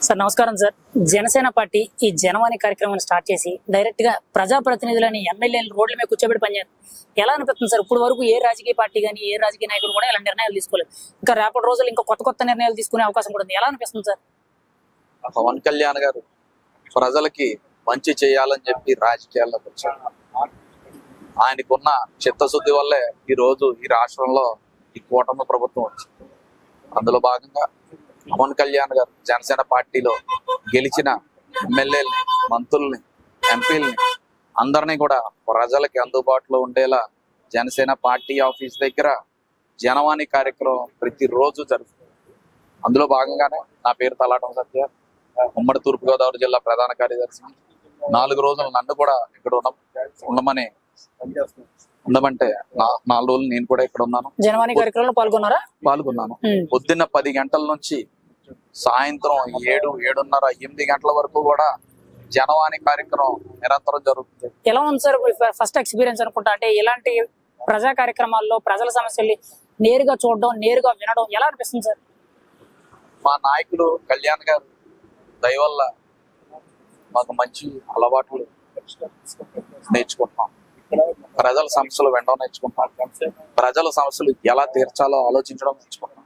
Sir నమస్కారం sir. Janasena party ఈ జనవాణి కార్యక్రమాన్ని స్టార్ట్ చేసి డైరెక్ట్ గా ప్రజాప్రతినిధులని ఎమ్మెల్యేలు రోడ్ల మీద కూర్చోబెట్టి పనిచేస్తారు. ఎలా అనిపిస్తుంది సార్? ఇప్పుడు వరకు ఏ రాజకీయ పార్టీ కానీ ఏ రాజకీయ నాయకుడు కూడా ఇలా నిర్ణయాలు తీసుకోలేదు. ఇంకా రేపటి రోజులు ఇంకా కొత్త నిర్ణయాలు తీసుకునే అవకాశం కూడా ఉంది. ఎలా అనిపిస్తుంది సార్? పవన్ కళ్యాణ్ గారు ప్రజలకి మంచి చేయాలని చెప్పి రాజకీయాల్లోకి వచ్చారు. ఆయనకున్న చిత్తశుద్ధి వల్లే ఈ రోజు ఈ రాష్ట్రంలో ఈ కూటమి ప్రభుత్వం వచ్చింది. అందులో భాగంగా పవన్ కళ్యాణ్ గారు జనసేన పార్టీలో గెలిచిన ఎమ్మెల్యేలని, మంత్రుల్ని, ఎంపీలని అందరినీ కూడా ప్రజలకి అందుబాటులో ఉండేలా జనసేన పార్టీ ఆఫీస్ దగ్గర జనవాణి కార్యక్రమం ప్రతిరోజు జరుగుతుంది. అందులో భాగంగానే నా పేరు తలాటం సత్య, ఉమ్మడి తూర్పుగోదావరి జిల్లా ప్రధాన కార్యదర్శి. 4 రోజులు నన్ను కూడా ఇక్కడ ఉండమని ఉండమంటే 4 రోజులు నేను కూడా ఇక్కడ ఉన్నాను. జనవాణి కార్యక్రమంలో పాల్గొన్నాను. పొద్దున్న 10 గంటల నుంచి సాయంత్రం 7, 7:30, 8 గంటల వరకు కూడా జనవాణి కార్యక్రమం నిరంతరం జరుగుతుంది. ఎలా ఉంది సార్ ఫస్ట్ ఎక్స్పీరియన్స్ అనుకుంటా? అంటే ఇలాంటి ప్రజా కార్యక్రమాల్లో ప్రజల సమస్యల్ని నేరుగా చూడడం, నేరుగా వినడం ఎలా అనిపిస్తుంది సార్? మా నాయకుడు కళ్యాణ్ గారు దయ వల్ల మాకు మంచి అలవాట్లు నేర్చుకుంటున్నాం. ప్రజల సమస్యలు వినడం నేర్చుకుంటాం. ప్రజల సమస్యలు ఎలా తీర్చాలో ఆలోచించడం నేర్చుకుంటాం.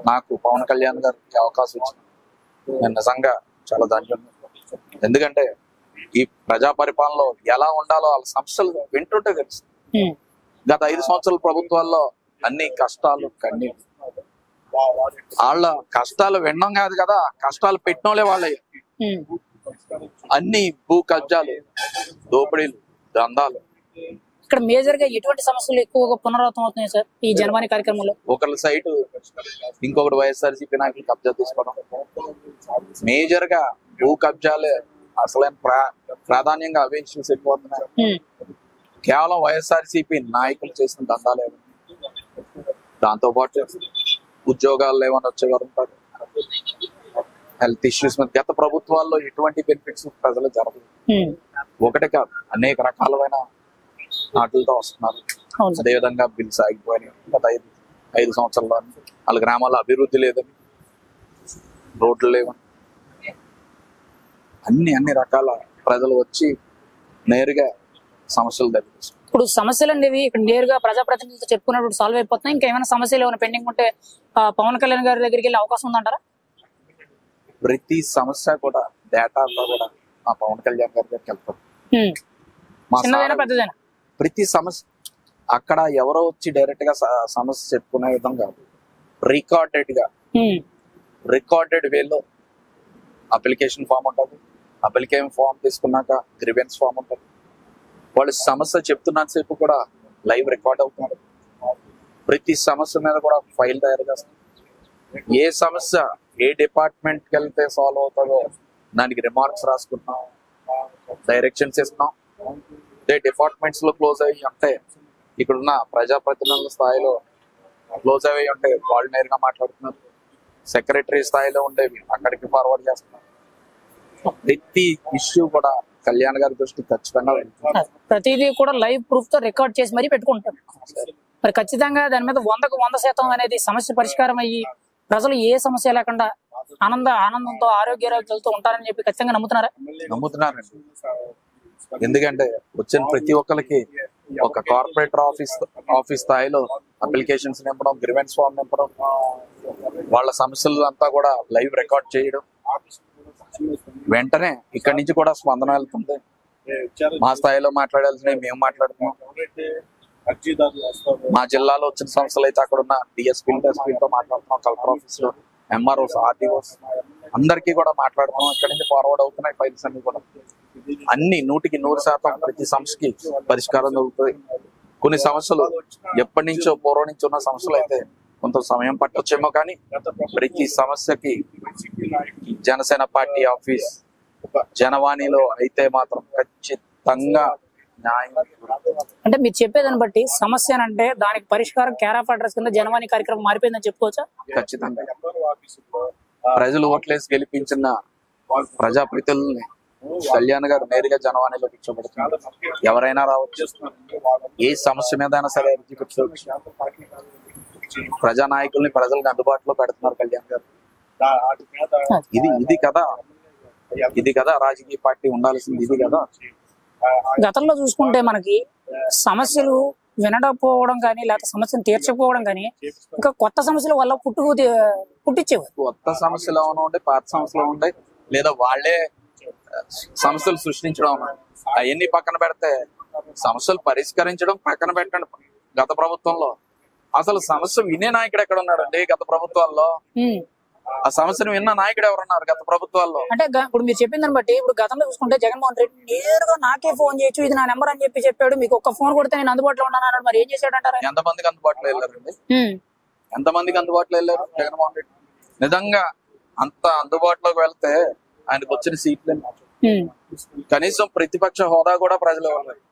నాకు పవన్ కళ్యాణ్ గారికి అవకాశం ఇచ్చింది. నేను నిజంగా చాలా ధన్యుడు. ఎందుకంటే ఈ ప్రజా పరిపాలనలో ఎలా ఉండాలో వాళ్ళ సమస్యలు వింటుంటే తెలుసు. గత 5 సంవత్సరాల ప్రభుత్వాల్లో అన్ని కష్టాలు కన్నీళ్ళు. వాళ్ళ కష్టాలు వినడం కాదు కదా, కష్టాలు పెట్టినోళ్ళే వాళ్ళే. అన్ని భూ కబ్జాలు, దోపిడీలు, దందాలు. ఇక్కడ మేజర్ గా ఎటువంటి సమస్యలు ఎక్కువగా పునరావృతం అవుతున్నాయి సార్ ఈ జనవాణి కార్యక్రమంలో? ఒకరి సైటు ఇంకొకటి వైఎస్ఆర్సీపీ నాయకులు కబ్జా తీసుకోవడం, మేజర్ గా భూ కబ్జాలే అసలైన ప్రాధాన్యంగా అవే ఇష్యూస్ ఎక్కువవుతున్నాయి. కేవలం వైఎస్ఆర్సీపీ నాయకులు చేసిన దందాలే. దాంతో పాటు ఉద్యోగాలు ఏమైనా వచ్చేవారు ఉంటారు. హెల్త్ ఇష్యూస్ మీద గత ప్రభుత్వాల్లో ఎటువంటి బెనిఫిట్స్ ప్రజలు జరగదు. ఒకటే కాదు, అనేక రకాలమైన వాటితో వస్తున్నారు. అదేవిధంగా బిల్స్ ఆగిపోయినాయి. గత 5 సంవత్సరాల్లో వాళ్ళ గ్రామాల్లో అభివృద్ధి లేదని, రోడ్లు లేవని, అన్ని రకాల ప్రజలు వచ్చి నేరుగా సమస్యలు దగ్గర. ఇప్పుడు సమస్యలు అనేవి ఇక్కడ నేరుగా ప్రజాప్రతినిధులతో చెప్పుకున్నప్పుడు సాల్వ్ అయిపోతున్నాయి. ఇంకా ఏమైనా సమస్యలు ఏమైనా పెండింగ్ ఉంటే పవన్ కళ్యాణ్ గారి దగ్గరికి వెళ్ళే అవకాశం ఉందంటారా? ప్రతి సమస్య కూడా డేటాలో కూడా మా పవన్ కళ్యాణ్ గారి దగ్గరికి వెళ్తారు. ప్రతి సమస్య అక్కడ ఎవరో వచ్చి డైరెక్ట్ గా సమస్య చెప్పుకునే విధంగా రికార్డెడ్ వేలో అప్లికేషన్ ఫామ్ ఉంటుంది. అప్లికేషన్ ఫామ్ తీసుకున్నాక గ్రీవెన్స్ ఫామ్ ఉంటుంది. వాళ్ళు సమస్య చెప్తున్నంత సేపు కూడా లైవ్ రికార్డ్ అవుతున్నారు. ప్రతి సమస్య మీద కూడా ఫైల్ తయారు చేస్తారు. ఏ సమస్య ఏ డిపార్ట్మెంట్కి వెళ్తే సాల్వ్ అవుతుందో దానికి రిమార్క్స్ రాసుకుంటున్నాం, డైరెక్షన్స్ ఇస్తున్నాం. అదే డిపార్ట్మెంట్స్ లో క్లోజ్ అయ్యి ఉంటే, ఇక్కడున్న ప్రజాప్రతినిధుల స్థాయిలో క్లోజ్ అయ్యి ఉంటే వాళ్ళు నేరుగా మాట్లాడుతున్నారు. సెక్రటరీ స్థాయిలో ఉండేవి అక్కడికి ఫార్వర్డ్ చేస్తున్నారు. ప్రతి ఇష్యూ కూడా కళ్యాణ్ గారి దృష్టి ఖచ్చితంగా వెళ్తుంది. ప్రతిదీ కూడా లైవ్ ప్రూఫ్ తో రికార్డ్ చేసి మరీ పెట్టుకుంటారు. మరి ఖచ్చితంగా దాని మీద 100% అనేది సమస్య పరిష్కారం అయ్యి ప్రజలు ఏ సమస్య లేకుండా ఆనందంతో ఆరోగ్యాలతో ఉంటారని చెప్పి ఖచ్చితంగా నమ్ముతున్నారండి. ఎందుకంటే వచ్చిన ప్రతి ఒక్కరికి ఒక కార్పొరేటర్ ఆఫీస్ స్థాయిలో అప్లికేషన్స్ నింపడం, గ్రీవెన్స్ ఫామ్ నింపడం, వాళ్ళ సమస్యలు అంతా కూడా లైవ్ రికార్డ్ చేయడం, వెంటనే ఇక్కడి నుంచి కూడా స్పందన వెళ్తుంది. మా స్థాయిలో మాట్లాడాల్సినవి మేము మాట్లాడుతున్నాం. మా జిల్లాలో వచ్చిన సమస్యలు అయితే అక్కడ ఉన్న డిఎస్పీలతో మాట్లాడుతున్నాం. కలెక్టర్ ఆఫీస్ లో ఎంఆర్ఓస్, ఆర్టీఓస్ అందరికీ కూడా మాట్లాడుతున్నాం. ఇక్కడి నుంచి ఫార్వర్డ్ అవుతున్నాయి ఫైల్స్ అన్ని కూడా. అన్ని 100% ప్రతి సమస్యకి పరిష్కారం దొరుకుతుంది. కొన్ని సమస్యలు ఎప్పటి నుంచో పూర్వం నుంచి ఉన్న సమస్యలు అయితే కొంత సమయం పట్టొచ్చేమో, కానీ ప్రతి సమస్యకి జనసేన పార్టీ ఆఫీస్ జనవాణిలో అయితే మాత్రం ఖచ్చితంగా న్యాయం. అంటే మీరు చెప్పేదాన్ని బట్టి సమస్య అంటే దానికి పరిష్కారం కేర్ ఆఫ్ అడ్రస్ కింద జనవాణి కార్యక్రమం మారిపోయిందని చెప్పుకోవచ్చా? ఖచ్చితంగా. ప్రజలు ఓట్లేసి గెలిపించిన ప్రజాప్రతినిధుల్ని కళ్యాణ్ గారు నేరుగా జనవాణిలో కూర్చోబెడుతున్నారు. ఎవరైనా రావచ్చు, ఏ సమస్య మీద అయినా సరే కూర్చోవచ్చు. ప్రజానాయకుల్ని ప్రజలకు అందుబాటులో పెడుతున్నారు కళ్యాణ్ గారు. ఇది కదా రాజకీయ పార్టీ ఉండాల్సింది, ఇది కదా. గతంలో చూసుకుంటే మనకి సమస్యలు వినకపోవడం కానీ లేకపోతే సమస్యను తీర్చకపోవడం కానీ ఇంకా కొత్త సమస్యల వల్ల పుట్టించేవారు. కొత్త సమస్యలు ఏమైనా ఉండే, పాత సమస్యలు ఉండే, లేదా వాళ్ళే సమస్యలు సృష్టించడం, అవన్నీ పక్కన పెడితే సమస్యలు పరిష్కరించడం పక్కన పెట్టండి. గత ప్రభుత్వంలో అసలు సమస్య వినే నాయకుడు ఎక్కడ ఉన్నాడండి? గత ప్రభుత్వాల్లో ఆ సమస్యను విన్న నాయకుడు ఎవరున్నారు గత ప్రభుత్వాల్లో? అంటే ఇప్పుడు మీరు చెప్పిన దాన్ని బట్టి ఇప్పుడు గతంలో చూసుకుంటే జగన్మోహన్ రెడ్డి నేరుగా నాకే ఫోన్ చేయొచ్చు, ఇది నా నెంబర్ అని చెప్పాడు, మీకు ఒక్క ఫోన్ కొడితే నేను అందుబాటులో ఉన్నాను. మరి ఏం చేశాడంటారు? ఎంతమందికి అందుబాటులో వెళ్ళారండి? ఎంతమందికి అందుబాటులో వెళ్ళారు జగన్మోహన్ రెడ్డి? నిజంగా అంత అందుబాటులోకి వెళ్తే ఆయనకు వచ్చిన సీట్లు కనీసం ప్రతిపక్ష హోదా కూడా ప్రజలు ఇవ్వలేదు.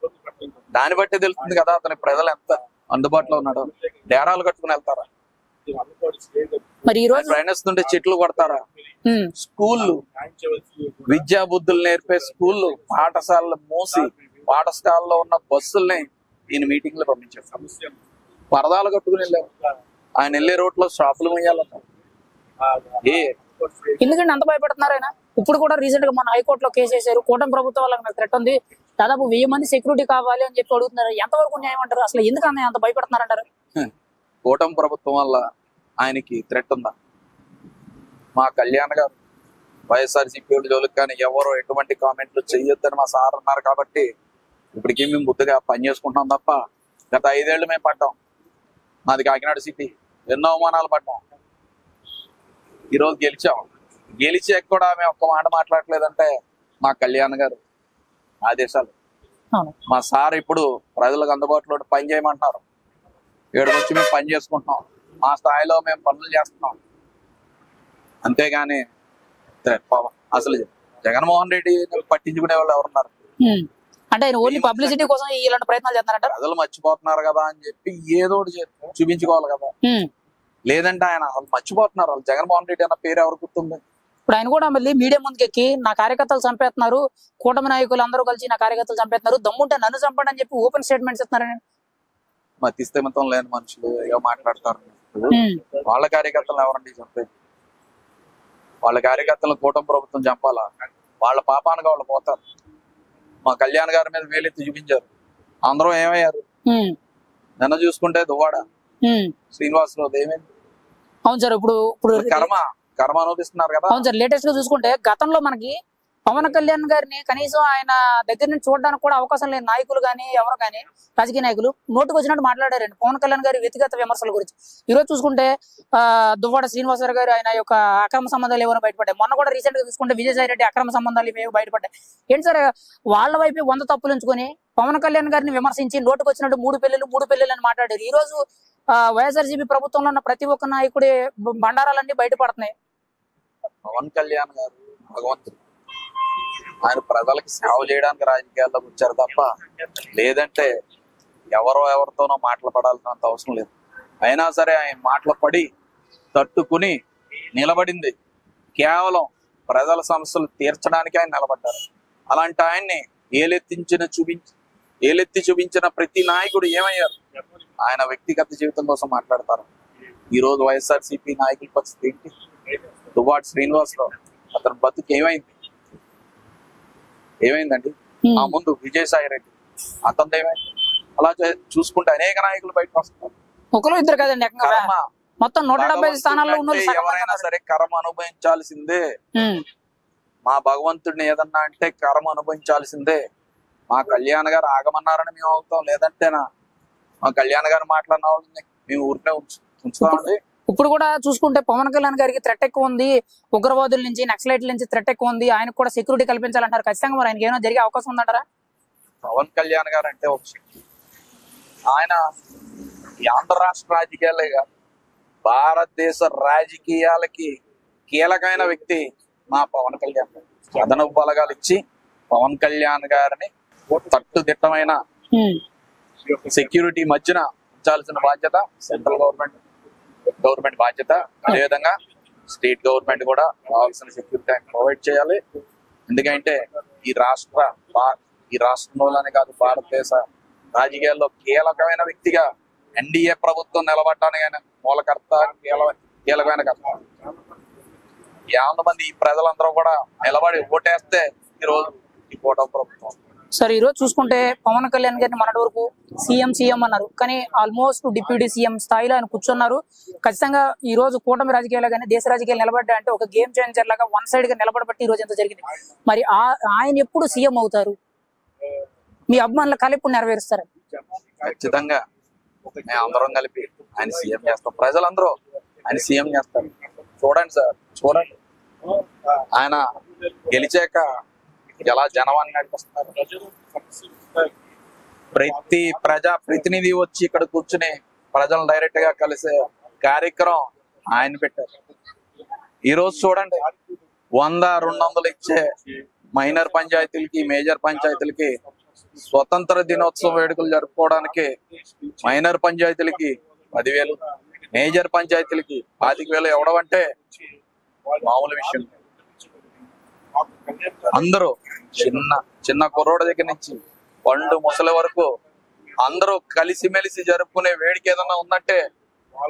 దాన్ని బట్టి తెలుస్తుంది కదా అతని ప్రజలు ఎంత అందుబాటులో ఉన్నాడో. డేరాలు కట్టుకుని వెళ్తారా? మరి ఈ రోజు ప్రయాణిస్తుంటే చెట్లు కొడతారా? స్కూళ్ళు, విద్యా బుద్ధులు నేర్పే స్కూళ్ళు, పాఠశాలలు మూసి పాఠశాలలో ఉన్న బస్సుల్ని ఈయన మీటింగ్ లో పంపించారు. పరదాలు కట్టుకుని వెళ్ళారు. ఆయన వెళ్ళే రోడ్ లో షాపులు మొయ్యాలట. ఎందుకంటే అంత భయపడుతున్నారు ఆయన? ఇప్పుడు కూడా రీసెంట్ గా మన హైకోర్టులో కేసు వేశారు. కూటమి ప్రభుత్వం వాళ్ళకి నాకు థ్రెట్ ఉంది, దాదాపు 1000 మంది సెక్యూరిటీ కావాలి అని చెప్పి అడుగుతున్నారు. ఎంతవరకు న్యాయం అంటారు? అసలు ఎందుకు అంత భయపడుతున్నారంటారు? కూటమి ప్రభుత్వం వల్ల ఆయనకి థ్రెట్ ఉందా? మా కళ్యాణ్ గారు వైఎస్ఆర్సీపీ జోలికి కానీ ఎవరు ఎటువంటి కామెంట్లు చెయ్యొద్దని మా సార్ అన్నారు కాబట్టి ఇప్పటికీ మేము బుద్ధిగా పని చేసుకుంటున్నాం తప్ప గత 5 ఏళ్ళు మేము పడ్డాం. మాది కాకినాడ సిటీ, ఎన్నో అవమానాలు పడ్డాం. ఈరోజు గెలిచి కూడా మేము ఒక్క మాట మాట్లాడలేదంటే మా కళ్యాణ్ గారు ఆదేశాలు. మా సార్ ఇప్పుడు ప్రజలకు అందుబాటులో పని చేయమంటున్నారు. ఏడుకొచ్చి మేము పని చేసుకుంటున్నాం, మా స్థాయిలో మేము పనులు చేస్తున్నాం. అంతేగాని అసలు జగన్మోహన్ రెడ్డి పట్టించుకునే వాళ్ళు ఎవరున్నారు? అంటే ఆయన ఓన్లీ పబ్లిసిటీ కోసం ఇలాంటి ప్రయత్నాలు చేస్తున్నారంట. ప్రజలు మర్చిపోతున్నారు కదా అని చెప్పి ఏదో ఒకటి చూపించుకోవాలి కదా. లేదంటే ఆయన వాళ్ళు మర్చిపోతున్నారు. వాళ్ళు జగన్మోహన్ రెడ్డి అన్న పేరు ఎవరు గుర్తుంది? ఇప్పుడు ఆయన కూడా మళ్ళీ మీడియా ముందుకు ఎక్కి నా కార్యకర్తలు చంపేస్తున్నారు, కూటమి నాయకులు అందరూ కలిసి నా కార్యకర్తలు చంపేస్తున్నారు, దమ్ముంటే నన్ను చంపండి అని చెప్పి ఓపెన్ స్టేట్మెంట్స్ ఇస్తున్నారని. మతిస్థిమితం లేని మనుషులు ఏదో మాట్లాడతారు. వాళ్ళ కార్యకర్తలు ఎవరండి చంపేది? వాళ్ళ కార్యకర్తలను కూటమి ప్రభుత్వం చంపాలా? వాళ్ళ పాపానికి వాళ్ళు పోతారు. మా కళ్యాణ్ గారి మీద వేలెత్తి చూపించారు. అందరూ ఏమయ్యారు? నిన్న చూసుకుంటే దువ్వాడ శ్రీనివాసరావు ఏమైంది? అవును సార్, ఇప్పుడు కర్మ అనుభవిస్తున్నారు కదా. అవును సార్, లేటెస్ట్ గా చూసుకుంటే గతంలో మనకి పవన్ కళ్యాణ్ గారిని కనీసం ఆయన దగ్గర నుంచి చూడడానికి కూడా అవకాశం లేని నాయకులు కానీ ఎవరు కానీ రాజకీయ నాయకులు నోటుకు వచ్చినట్టు మాట్లాడారండి పవన్ కళ్యాణ్ గారి వ్యక్తిగత విమర్శల గురించి. ఈ రోజు చూసుకుంటే దువ్వాడ శ్రీనివాసరావు గారు ఆయన యొక్క అక్రమ సంబంధాలు ఏమైనా బయటపడ్డాయి. మొన్న కూడా రీసెంట్ గా చూసుకుంటే విజయసాయి రెడ్డి అక్రమ సంబంధాలు ఏమో బయటపడ్డాయి. ఏంటి సార్, వాళ్ళ వైపు 100 తప్పులు ఉంచుకొని పవన్ కళ్యాణ్ గారిని విమర్శించి నోటుకు వచ్చినట్టు మూడు పెళ్లిళ్ళు అని మాట్లాడారు. ఈ రోజు వైఎస్ఆర్సీపీ ప్రభుత్వంలో ఉన్న ప్రతి ఒక్క నాయకుడి బండారాలన్నీ బయటపడుతున్నాయి. పవన్ కళ్యాణ్ గారు భగవంతుడు, ఆయన ప్రజలకు సేవ చేయడానికి రాజకీయాల్లోకి వచ్చారు తప్ప లేదంటే ఎవరితోనో మాటలు పడాల్సినంత అవసరం లేదు. అయినా సరే ఆయన మాటలు పడి తట్టుకుని నిలబడింది కేవలం ప్రజల సమస్యలు తీర్చడానికి ఆయన నిలబడ్డారు. అలాంటి ఆయన్ని ఏలెత్తి చూపించిన ప్రతి నాయకుడు ఏమయ్యారు? ఆయన వ్యక్తిగత జీవితం కోసం మాట్లాడతారు. ఈ రోజు వైఎస్ఆర్సీపీ నాయకుల పరిస్థితి ఏంటి? దువ్వాడ శ్రీనివాసరావు అతని బతుకు ఏమైందండి? ఆ ముందు విజయసాయి రెడ్డి అతను ఏమైంది? అలా చూసుకుంటే అనేక నాయకులు బయటకు వస్తున్నారు. ఒకరు ఇద్దరు కదండి, మొత్తం 175 స్థానాల్లో ఉన్న ఎవరైనా సరే కర్మ అనుభవించాల్సిందే. మా భగవంతుడిని ఏదన్నా అంటే కర్మ అనుభవించాల్సిందే. మా కళ్యాణ్ గారు ఆగమన్నారని మేము అవుతాం, లేదంటేనా మా కళ్యాణ్ గారు మాట్లాడిన వాళ్ళని మేము ఊరికే ఉంచుతామండి. ఇప్పుడు కూడా చూసుకుంటే పవన్ కళ్యాణ్ గారికి థ్రెట్ ఎక్కువ ఉంది, ఉగ్రవాదుల నుంచి నక్సలైట్ల నుంచి థ్రెట్ ఎక్కువ ఉంది, ఆయనకు కూడా సెక్యూరిటీ కల్పించాలంటారు. ఖచ్చితంగా మరి ఆయనకి ఏమైనా జరిగే అవకాశం ఉందంటారా? పవన్ కళ్యాణ్ గారు అంటే ఒక శక్తి. ఆయన ఆంధ్ర రాష్ట్ర రాజకీయాలే కాదు, భారతదేశ రాజకీయాలకి కీలకమైన వ్యక్తి మా పవన్ కళ్యాణ్ గారు. అదనపు బలగాలు ఇచ్చి పవన్ కళ్యాణ్ గారిని తట్టుదిట్టమైన సెక్యూరిటీ మధ్యన ఉంచాల్సిన బాధ్యత సెంట్రల్ గవర్నమెంట్ బాధ్యత. అదేవిధంగా స్టేట్ గవర్నమెంట్ కూడా కావాల్సిన సెక్యూరిటీ ప్రొవైడ్ చేయాలి. ఎందుకంటే ఈ రాష్ట్రంలోనే కాదు భారతదేశ రాజకీయాల్లో కీలకమైన వ్యక్తిగా ఎన్డీఏ ప్రభుత్వం నిలబడటానికి ఆయన మూలకర్త, కీలకమైన కర్త. యాభై మంది ఈ ప్రజలందరూ కూడా నిలబడి ఓటేస్తే ఈ రోజు ఈ కూటమి ప్రభుత్వం. సార్ ఈ రోజు చూసుకుంటే పవన్ కళ్యాణ్ గారిని మొన్నటి వరకు సీఎం అన్నారు, కానీ ఆల్మోస్ట్ డిప్యూటీ సీఎం స్థాయిలో ఆయన కూర్చున్నారు. ఖచ్చితంగా ఈ రోజు కూటమి రాజకీయాలు కానీ దేశ రాజకీయాలు నిలబడ్డా అంటే ఒక గేమ్ చేంజర్ లాగా వన్ సైడ్ గా నిలబడబట్టి ఈ రోజు ఎంత జరిగింది. మరి ఆయన ఎప్పుడు సీఎం అవుతారు? మీ అభిమానుల కళ ఎప్పుడు నెరవేరుస్తారు? ఖచ్చితంగా మేము అందరం కలిపి ఆయన సీఎం చేస్తాం. ప్రజలందరూ ఆయన సీఎం చేస్తారు. చూడండి సార్, చూడండి ఆయన గెలిచాక ఎలా జనవాన్ని నడిపిస్తున్నారు. ప్రతి ప్రజా ప్రతినిధి వచ్చి ఇక్కడ కూర్చుని ప్రజలను డైరెక్ట్ గా కలిసే కార్యక్రమం ఆయన పెట్టారు. ఈ రోజు చూడండి 100-200 ఇచ్చే మైనర్ పంచాయతీలకి మేజర్ పంచాయతీలకి స్వతంత్ర దినోత్సవం వేడుకలు జరుపుకోవడానికి మైనర్ పంచాయతీలకి 10,000, మేజర్ పంచాయతీలకి 25,000 ఇవ్వడం అంటే మామూలు విషయం. అందరూ చిన్న కుర్రోడి దగ్గర నుంచి పండు ముసలి వరకు అందరూ కలిసిమెలిసి జరుపుకునే వేడిక ఏదన్నా ఉందంటే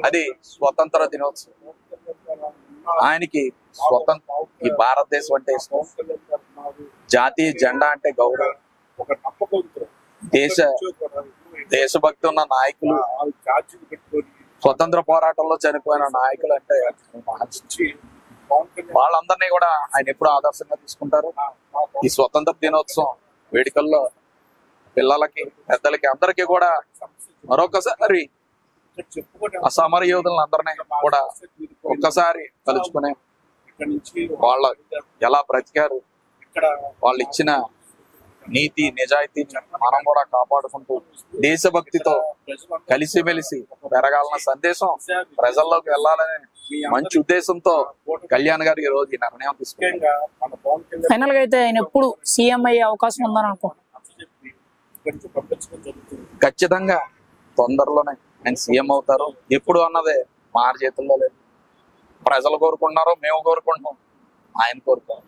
అది స్వతంత్ర దినోత్సవం. ఆయనకి ఈ భారతదేశం అంటే ఇష్టం, జాతీయ జెండా అంటే గౌరవం, దేశభక్తి ఉన్న నాయకులు, స్వతంత్ర పోరాటంలో చనిపోయిన నాయకులు అంటే వాళ్ళందరినీ కూడా ఆయన ఎప్పుడు ఆదర్శంగా తీసుకుంటారు. ఈ స్వతంత్ర దినోత్సవం వేడుకల్లో పిల్లలకి పెద్దలకి అందరికీ కూడా మరొకసారి ఆ సమర యోధులను అందరినీ కూడా ఒక్కసారి తలుచుకునే వాళ్ళ ఎలా బ్రతికారు, వాళ్ళు ఇచ్చిన నీతి నిజాయితీని మనం కూడా కాపాడుకుంటూ దేశభక్తితో కలిసిమెలిసి పెరగాలన్న సందేశం ప్రజల్లోకి వెళ్ళాలనే మంచి ఉద్దేశంతో కళ్యాణ్ గారు ఈ రోజు ఈ నిర్ణయం తీసుకున్నారు. ఫైనల్ గా అయితే ఆయన ఎప్పుడు సీఎం అయ్యే అవకాశం ఉందని అనుకుంటున్నాను. ఖచ్చితంగా తొందరలోనే ఆయన సీఎం అవుతారు. ఎప్పుడు అన్నదే మా చేతుల్లో లేదు. ప్రజలు కోరుకుంటున్నారు, మేము కోరుకుంటున్నాం, ఆయన కోరుకోవాలి,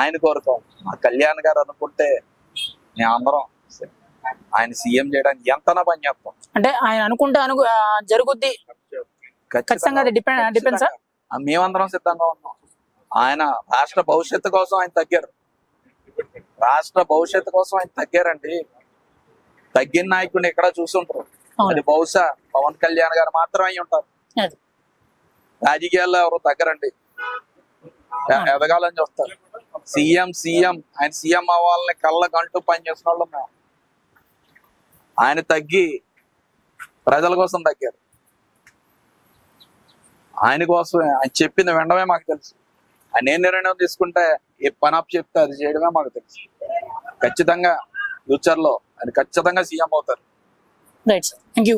ఆయన కోరుకోవాలి. మా కళ్యాణ్ గారు అనుకుంటే మేము అందరం ఆయన సీఎం చేయడానికి ఎంతనా పని చేస్తాం. అంటే ఆయన అనుకుంటే జరుగుద్ది, ఖచ్చితంగా అది డిపెండ్ సార్. మేమందరం సిద్ధంగా ఉన్నాం. ఆయన రాష్ట్ర భవిష్యత్తు కోసం ఆయన తగ్గారు. రాష్ట్ర భవిష్యత్తు కోసం ఆయన తగ్గారండి. తగ్గిన నాయకుడిని ఎక్కడ చూసుంటారు. అది బహుశా పవన్ కళ్యాణ్ గారు మాత్రం అయి ఉంటారు. రాజకీయాల్లో ఎవరు తగ్గరండి, ఎదగాలని చూస్తారు. సీఎం ఆయన సీఎం అవ్వాలని కళ్ళకంటూ పనిచేసిన వాళ్ళు మేము. ఆయన తగ్గి ప్రజల కోసం తగ్గారు. ఆయన కోసం ఆయన చెప్పింది వినడమే మాకు తెలుసు. ఆయన ఏ నిర్ణయం తీసుకుంటే ఏ పని అప్ చెప్తే అది చేయడమే మాకు తెలుసు. ఖచ్చితంగా ఫ్యూచర్ లో ఆయన ఖచ్చితంగా సీఎం అవుతారు. Right sir, thank you.